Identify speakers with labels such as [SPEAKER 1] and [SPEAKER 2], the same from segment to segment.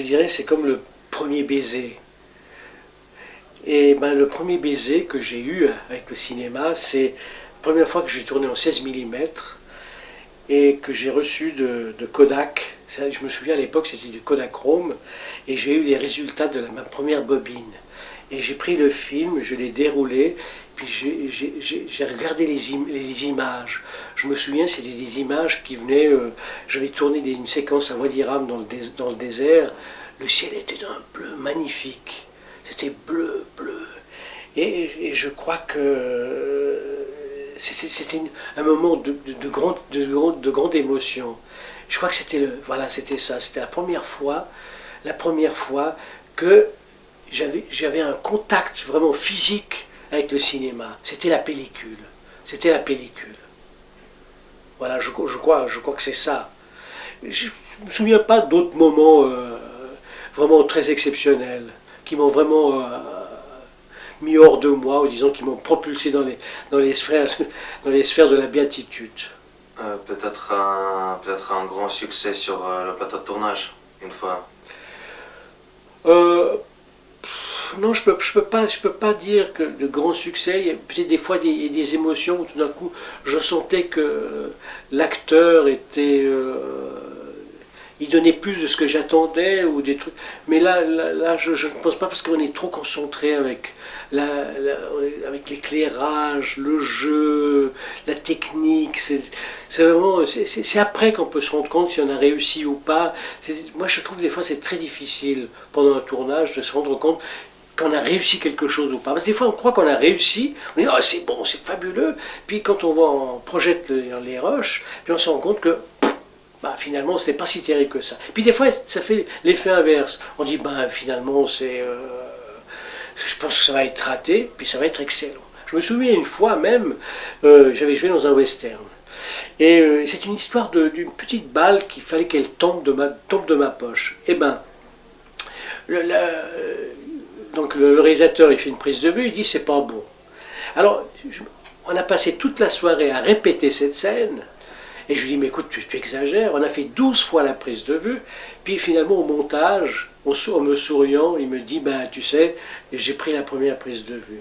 [SPEAKER 1] dirais, c'est comme le premier baiser. Et ben, le premier baiser que j'ai eu avec le cinéma, c'est la première fois que j'ai tourné en 16 mm et que j'ai reçu de Kodak. Je me souviens à l'époque, c'était du Kodachrome, et j'ai eu les résultats de ma première bobine. Et j'ai pris le film, je l'ai déroulé, puis j'ai regardé les images. Je me souviens, c'était des images qui venaient. J'avais tourné une séquence à Wadi Ram dans le désert. Le ciel était d'un bleu magnifique. C'était bleu, bleu. Et je crois que c'était un moment de grande émotion. Je crois que voilà, c'était ça. C'était la première fois que j'avais un contact vraiment physique avec le cinéma. C'était la pellicule. C'était la pellicule. Voilà, je crois que c'est ça. Je ne me souviens pas d'autres moments vraiment très exceptionnels qui m'ont vraiment mis hors de moi, ou disons qui m'ont propulsé dans les sphères, dans les sphères de la béatitude.
[SPEAKER 2] Peut-être un grand succès sur le plateau de tournage, une fois.
[SPEAKER 1] Euh, non, je peux pas dire que de grands succès. Il y a peut-être des fois des émotions où tout d'un coup je sentais que l'acteur était, il donnait plus de ce que j'attendais ou des trucs. Mais là je ne pense pas parce qu'on est trop concentré avec avec l'éclairage, le jeu, la technique. C'est vraiment, c'est après qu'on peut se rendre compte si on a réussi ou pas. Moi, je trouve que des fois c'est très difficile pendant un tournage de se rendre compte qu'on a réussi quelque chose ou pas. Parce que des fois, on croit qu'on a réussi, on dit oh, c'est bon, c'est fabuleux. Puis quand on projette les rushs, puis on se rend compte que bah, finalement, c'est pas si terrible que ça. Puis des fois, ça fait l'effet inverse. On dit bah, finalement, je pense que ça va être raté, puis ça va être excellent. Je me souviens une fois même, j'avais joué dans un western. Et c'est une histoire d'une petite balle qu'il fallait qu'elle tombe de ma poche. Et ben, le, la- donc le réalisateur il fait une prise de vue, il dit c'est pas bon. Alors on a passé toute la soirée à répéter cette scène, et je lui dis mais écoute tu exagères, on a fait 12 fois la prise de vue, puis finalement au montage, en me souriant, il me dit ben tu sais, j'ai pris la première prise de vue.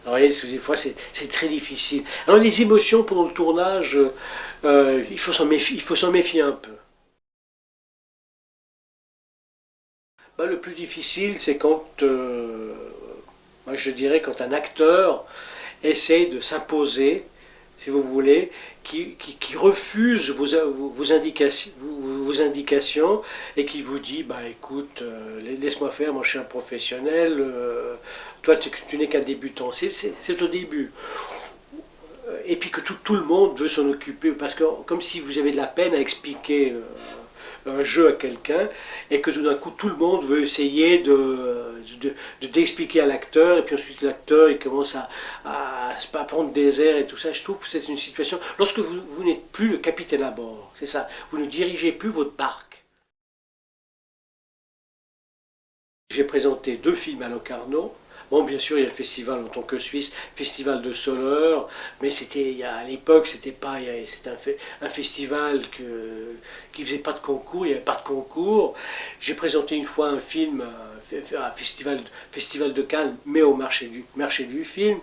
[SPEAKER 1] Alors, vous voyez, des fois, c'est très difficile. Alors, les émotions pendant le tournage, il faut s'en méfier un peu. Ben, le plus difficile, c'est quand, moi je dirais, quand un acteur essaie de s'imposer, si vous voulez, qui refuse vos indications et qui vous dit, bah écoute, laisse-moi faire, moi je suis un professionnel, toi tu n'es qu'un débutant. C'est au début. Et puis que tout le monde veut s'en occuper, parce que comme si vous avez de la peine à expliquer un jeu à quelqu'un, et que tout d'un coup tout le monde veut essayer d'expliquer à l'acteur, et puis ensuite l'acteur il commence à prendre des airs et tout ça. Je trouve que c'est une situation, lorsque vous n'êtes plus le capitaine à bord, c'est ça, vous ne dirigez plus votre barque. J'ai présenté 2 films à Locarno. Bon, bien sûr, il y a le festival en tant que Suisse, festival de Soleure, mais à l'époque, c'était pas, c'était un festival qui faisait pas de concours, il n'y avait pas de concours. J'ai présenté une fois un film à un festival de Cannes, mais au marché du film.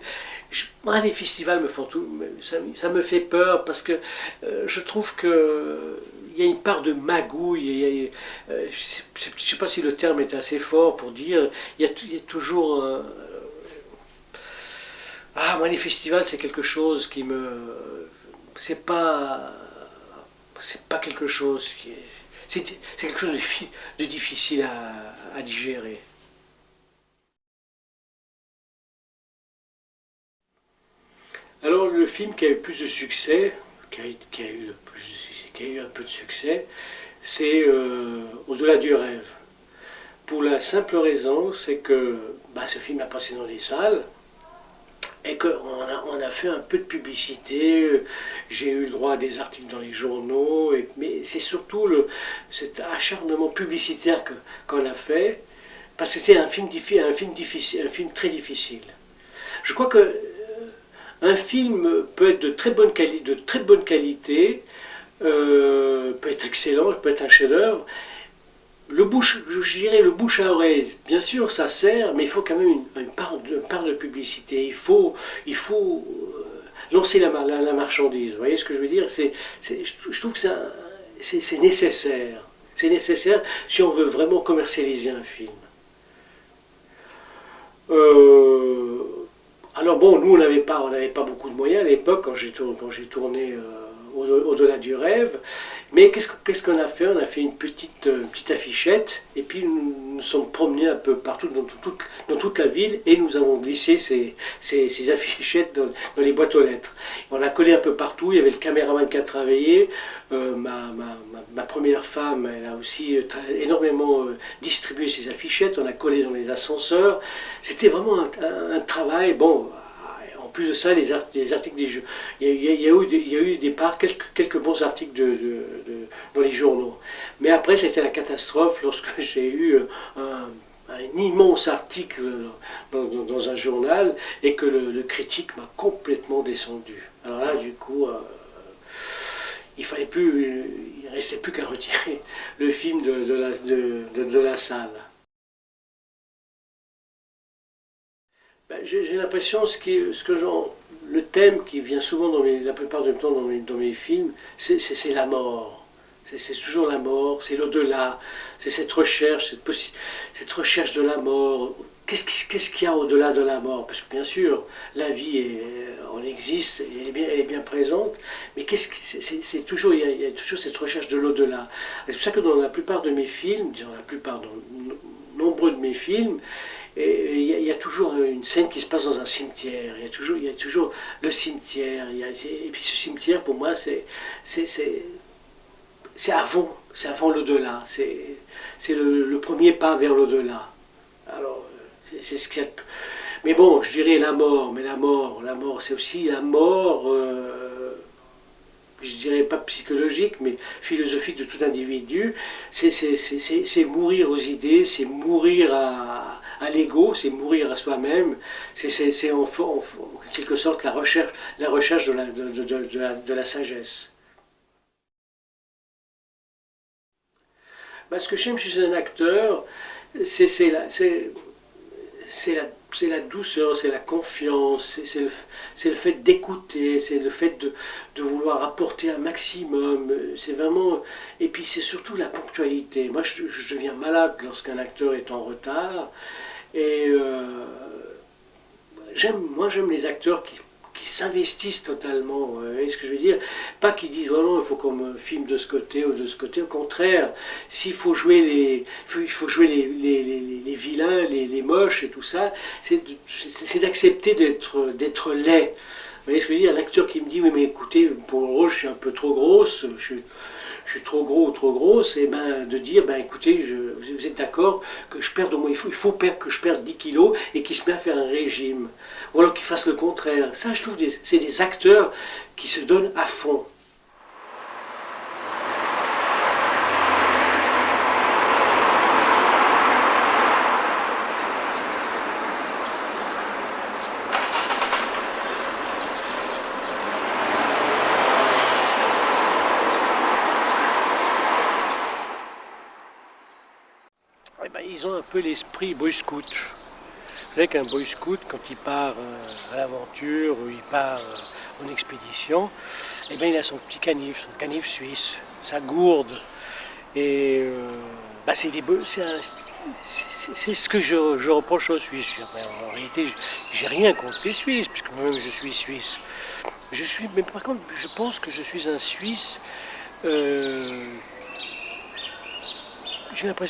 [SPEAKER 1] Moi, les festivals me font tout, ça me fait peur parce que je trouve que il y a une part de magouille. Je ne sais pas si le terme est assez fort pour dire. Il y a toujours ah, moi, les festivals, c'est quelque chose qui me. C'est pas. C'est pas quelque chose qui est. C'est quelque chose de difficile à digérer. Alors, le film qui a eu le plus de succès, qui a eu qui a eu un peu de succès, c'est Au-delà du rêve. Pour la simple raison, c'est que bah, ce film a passé dans les salles et qu'on on a fait un peu de publicité. J'ai eu le droit à des articles dans les journaux, mais c'est surtout cet acharnement publicitaire qu'on a fait, parce que c'est un film très difficile. Je crois que un film peut être de très bonne qualité, peut être excellent, peut être un chef-d'œuvre, je dirais le bouche à oreille, bien sûr ça sert, mais il faut quand même une part de publicité. Il faut lancer la marchandise. Vous voyez ce que je veux dire? Je trouve que c'est nécessaire. C'est nécessaire si on veut vraiment commercialiser un film. Euh, alors bon, nous on n'avait pas beaucoup de moyens à l'époque quand j'ai tourné au-delà du rêve. Mais qu'est-ce qu'on a fait? On a fait une petite affichette et puis nous nous sommes promenés un peu partout dans toute la ville et nous avons glissé ces affichettes dans les boîtes aux lettres. On a collé un peu partout, il y avait le caméraman qui a travaillé, ma première femme, elle a aussi énormément distribué ces affichettes, on a collé dans les ascenseurs. C'était vraiment un travail, bon. En plus de ça, les articles des jeux. Il y a eu au départ quelques bons articles dans les journaux. Mais après, c'était la catastrophe lorsque j'ai eu un immense article dans un journal et que le critique m'a complètement descendu. Alors là, du coup, il ne restait plus qu'à retirer le film de la salle. Ben, j'ai l'impression le thème qui vient souvent la plupart du temps dans mes films, c'est la mort. C'est toujours la mort, c'est l'au-delà, c'est cette recherche de la mort. Qu'est-ce qu'il y a au-delà de la mort? Parce que bien sûr, la vie, on existe, elle est bien présente, mais c'est toujours, il y a toujours cette recherche de l'au-delà. C'est pour ça que dans la plupart de mes films, dans nombreux de mes films, et il y a toujours une scène qui se passe dans un cimetière. Il y a toujours le cimetière. Et puis ce cimetière, pour moi, c'est avant l'au-delà. C'est le premier pas vers l'au-delà. Alors, c'est ce qu'il y a. Mais bon, je dirais la mort. Mais la mort, c'est aussi la mort. Je dirais pas psychologique, mais philosophique de tout individu. C'est mourir aux idées, c'est mourir à l'ego, c'est mourir à soi-même, c'est en quelque sorte la recherche de la sagesse. Parce que j'aime chez un acteur, c'est la douceur, c'est la confiance, c'est le fait d'écouter, c'est le fait de vouloir apporter un maximum. C'est vraiment. Et puis c'est surtout la ponctualité. Moi je deviens malade lorsqu'un acteur est en retard. Et j'aime les acteurs qui s'investissent totalement. Vous voyez ce que je veux dire? Pas qu'ils disent vraiment il faut qu'on me filme de ce côté ou de ce côté. Au contraire, s'il faut jouer il faut jouer les vilains, les moches et tout ça, c'est d'accepter d'être laid. Vous voyez ce que je veux dire? Un acteur qui me dit oui mais écoutez, pour le rôle je suis un peu trop grosse, je suis trop gros ou trop grosse, et ben de dire ben écoutez, vous êtes d'accord que je perde au moins, que je perde 10 kilos et qu'il se met à faire un régime. Ou alors qu'il fasse le contraire. Ça je trouve c'est des acteurs qui se donnent à fond. Eh ben, ils ont un peu l'esprit boy scout. Vous savez qu'un boy scout, quand il part à l'aventure ou il part en expédition, eh ben, il a son petit canif, son canif suisse, sa gourde. Et bah, c'est ce que je reproche aux Suisses. En réalité, j'ai rien contre les Suisses, puisque moi-même je suis suisse. Mais par contre, je pense que je suis un Suisse.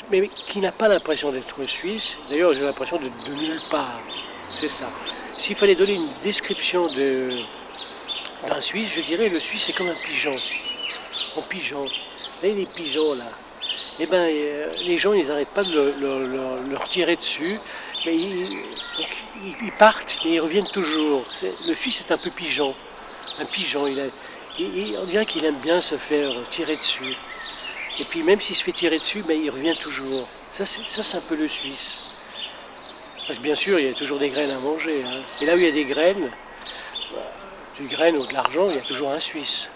[SPEAKER 1] Mais qui n'a pas l'impression d'être suisse. D'ailleurs, j'ai l'impression de nulle part. C'est ça. S'il fallait donner une description d'un Suisse, je dirais le Suisse est comme un pigeon. Un pigeon. Vous voyez les pigeons là? Eh ben, les gens, ils n'arrêtent pas de leur tirer dessus. Mais ils partent et ils reviennent toujours. Le Suisse est un peu pigeon. Un pigeon. On dirait qu'il aime bien se faire tirer dessus. Et puis même s'il se fait tirer dessus, ben, il revient toujours. Ça c'est un peu le Suisse. Parce que bien sûr, il y a toujours des graines à manger. Hein. Et là où il y a des graines ou de l'argent, il y a toujours un Suisse.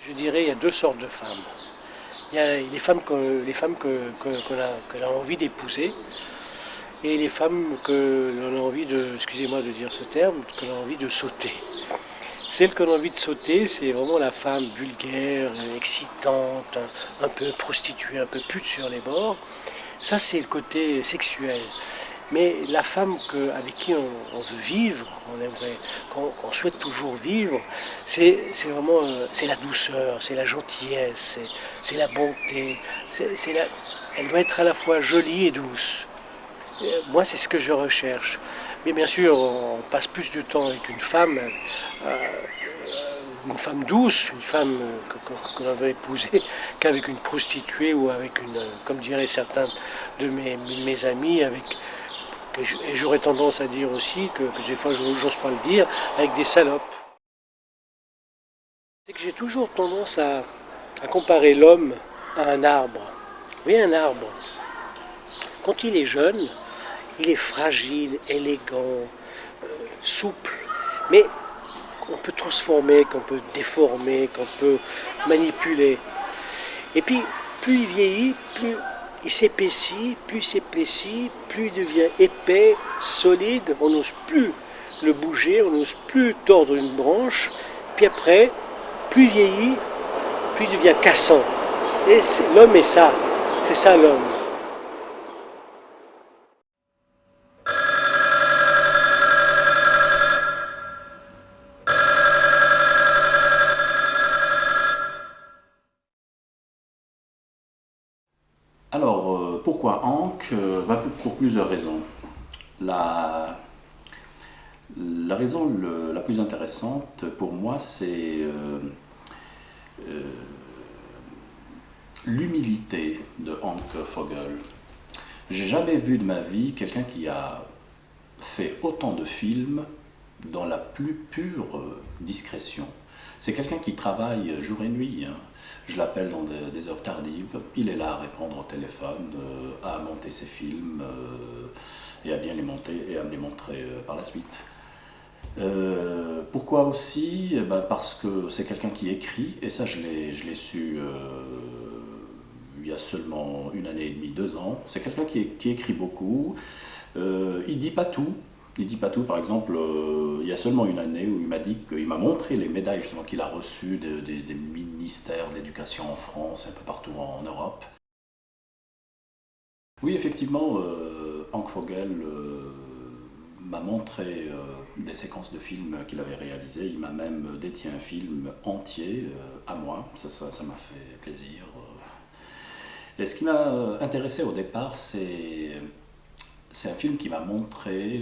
[SPEAKER 1] je dirais, il y a deux sortes de femmes. Il y a les femmes qu'on a envie d'épouser et les femmes que l'on a envie de, excusez-moi de dire ce terme, que l'on a envie de sauter. Celle qu'on a envie de sauter, c'est vraiment la femme vulgaire, excitante, un peu prostituée, un peu pute sur les bords. Ça, c'est le côté sexuel. Mais la femme avec qui on veut vivre, qu'on souhaite toujours vivre, c'est vraiment c'est la douceur, c'est la gentillesse, c'est la bonté. Elle doit être à la fois jolie et douce. Moi, c'est ce que je recherche. Mais bien sûr, on passe plus de temps avec une femme douce, une femme que l'on veut épouser, qu'avec une prostituée ou avec comme diraient certains de mes amis, et j'aurais tendance à dire aussi, que des fois j'ose pas le dire, avec des salopes. C'est que j'ai toujours tendance à comparer l'homme à un arbre. Vous voyez un arbre, quand il est jeune, il est fragile, élégant, souple, mais qu'on peut transformer, qu'on peut déformer, qu'on peut manipuler. Et puis, plus il vieillit, plus il s'épaissit, plus il devient épais, solide, on n'ose plus le bouger, on n'ose plus tordre une branche, puis après, plus il vieillit, plus il devient cassant. Et l'homme est ça, c'est ça l'homme.
[SPEAKER 3] Alors, pourquoi Ankh? Pour plusieurs raisons. La, la raison la plus intéressante pour moi, c'est l'humilité de Hank Vogel. J'ai jamais vu de ma vie quelqu'un qui a fait autant de films dans la plus pure discrétion. C'est quelqu'un qui travaille jour et nuit. Je l'appelle dans des heures tardives. Il est là à répondre au téléphone, à monter ses films et à bien les monter et à me les montrer par la suite. Pourquoi aussi? Parce que c'est quelqu'un qui écrit, et ça je l'ai su il y a seulement 1 année et demie, 2 ans. C'est quelqu'un qui écrit beaucoup. Il dit pas tout. Il dit pas tout. Par exemple, il y a seulement 1 année où il m'a dit qu'il m'a montré les médailles justement qu'il a reçues des ministères de l'éducation en France, un peu partout en Europe. Oui, effectivement, Hank Vogel m'a montré des séquences de films qu'il avait réalisées. Il m'a même dédié un film entier à moi. Ça m'a fait plaisir. Et ce qui m'a intéressé au départ, c'est un film qui m'a montré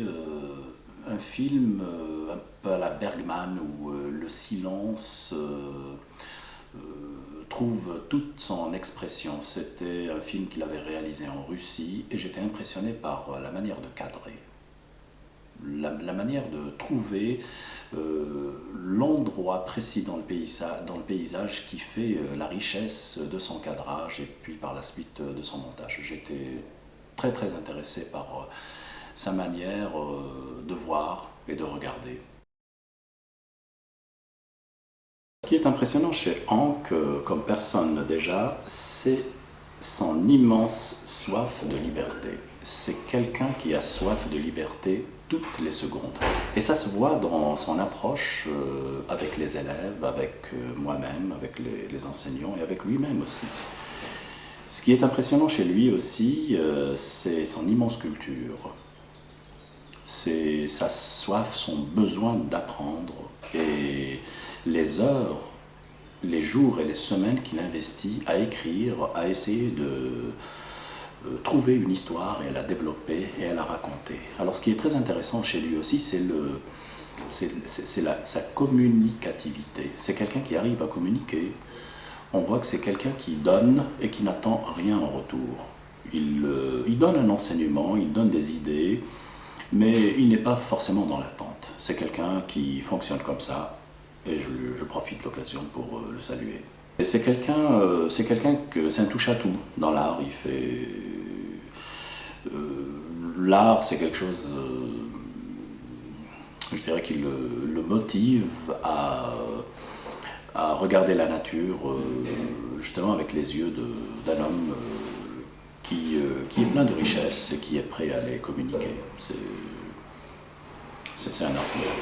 [SPEAKER 3] un film un peu à la Bergman où le silence trouve toute son expression. C'était un film qu'il avait réalisé en Russie et j'étais impressionné par la manière de cadrer. La manière de trouver l'endroit précis dans le paysage qui fait la richesse de son cadrage et puis par la suite de son montage. J'étais très très intéressé par sa manière de voir et de regarder. Ce qui est impressionnant chez Hank, comme personne déjà, c'est son immense soif de liberté. C'est quelqu'un qui a soif de liberté toutes les secondes. Et ça se voit dans son approche avec les élèves, avec moi-même, avec les enseignants et avec lui-même aussi. Ce qui est impressionnant chez lui aussi, c'est son immense culture. C'est sa soif, son besoin d'apprendre et les heures, les jours et les semaines qu'il investit à écrire, à essayer de trouver une histoire et à la développer et à la raconter. Alors ce qui est très intéressant chez lui aussi, c'est sa communicativité. C'est quelqu'un qui arrive à communiquer. On voit que c'est quelqu'un qui donne et qui n'attend rien en retour. Il donne un enseignement, il donne des idées, mais il n'est pas forcément dans l'attente. C'est quelqu'un qui fonctionne comme ça, et je profite de l'occasion pour le saluer. Et c'est quelqu'un que c'est un touche-à-tout dans l'art. Il fait l'art, c'est quelque chose, je dirais, qui le motive à à regarder la nature justement avec les yeux d'un homme qui est plein de richesses et qui est prêt à les communiquer. C'est un artiste.